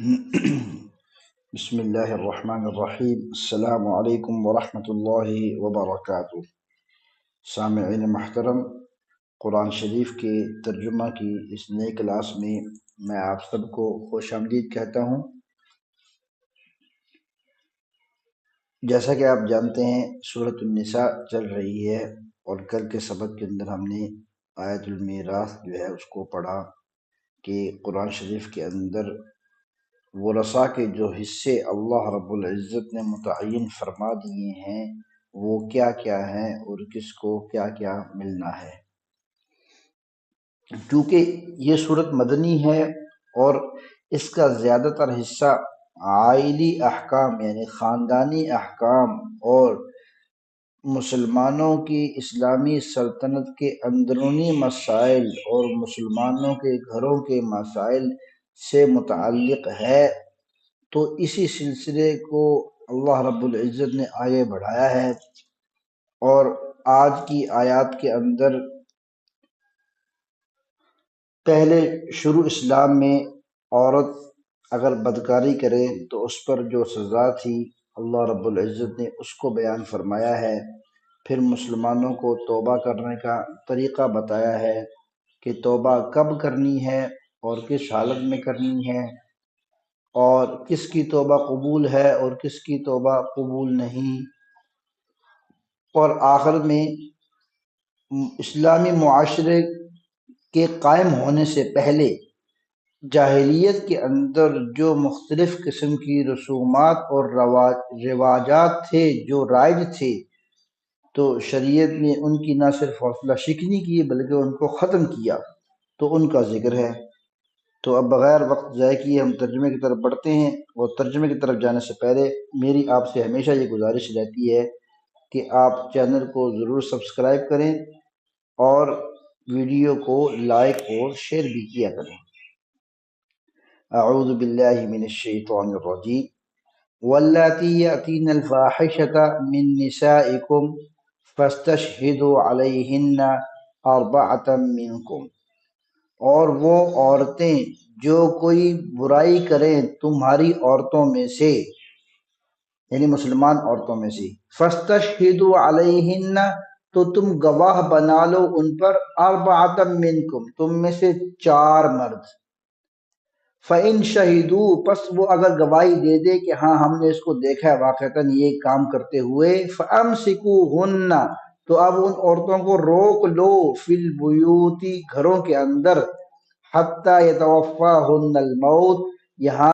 بسم اللہ الرحمن الرحیم۔ السلام علیکم ورحمۃ اللہ وبرکاتہ۔ سامعین محترم، قرآن شریف کے ترجمہ کی اس نئے کلاس میں آپ سب کو خوش آمدید کہتا ہوں۔ جیسا کہ آپ جانتے ہیں سورۃ النساء چل رہی ہے اور کل کے سبق کے اندر ہم نے آیت المیراث جو ہے اس کو پڑھا کہ قرآن شریف کے اندر ورثاء کے جو حصے اللہ رب العزت نے متعین فرما دیے ہیں وہ کیا کیا ہیں اور کس کو کیا کیا ملنا ہے۔ چونکہ یہ صورت مدنی ہے اور اس کا زیادہ تر حصہ عائلی احکام یعنی خاندانی احکام اور مسلمانوں کی اسلامی سلطنت کے اندرونی مسائل اور مسلمانوں کے گھروں کے مسائل سے متعلق ہے، تو اسی سلسلے کو اللہ رب العزت نے آگے بڑھایا ہے۔ اور آج کی آیات کے اندر پہلے شروع اسلام میں عورت اگر بدکاری کرے تو اس پر جو سزا تھی اللہ رب العزت نے اس کو بیان فرمایا ہے۔ پھر مسلمانوں کو توبہ کرنے کا طریقہ بتایا ہے کہ توبہ کب کرنی ہے اور کس حالت میں کرنی ہے، اور کس کی توبہ قبول ہے اور کس کی توبہ قبول نہیں۔ اور آخر میں اسلامی معاشرے کے قائم ہونے سے پہلے جاہلیت کے اندر جو مختلف قسم کی رسومات اور رواجات تھے جو رائج تھے، تو شریعت نے ان کی نہ صرف حوصلہ شکنی کی بلکہ ان کو ختم کیا، تو ان کا ذکر ہے۔ تو اب بغیر وقت ضائع کیے ہم ترجمے کی طرف بڑھتے ہیں، اور ترجمے کی طرف جانے سے پہلے میری آپ سے ہمیشہ یہ گزارش رہتی ہے کہ آپ چینل کو ضرور سبسکرائب کریں اور ویڈیو کو لائک اور شیئر بھی کیا کریں۔ اعوذ باللہ من الشیطان الرجیم۔ واللاتی یأتین الفاحشۃ من نسائکم فاستشہدوا علیہن اربعۃ منکم، اور وہ عورتیں جو کوئی برائی کریں تمہاری عورتوں میں سے، یعنی مسلمان عورتوں میں سے، فاستشہدوا علیہن، تو تم گواہ بنا لو ان پر، اربعۃ منکم، تم میں سے 4 مرد۔ فَإِن شَهِدُوا، پس وہ اگر گواہی دے دے کہ ہاں ہم نے اس کو دیکھا ہے واقعتاً یہ کام کرتے ہوئے، فَأَمْسِكُوهُنَّ، تو اب ان عورتوں کو روک لو، فِي الْبُيُوتِ، گھروں کے اندر، حَتَّى يَتَوَفَّاهُنَّ الْمَوْتُ، یہاں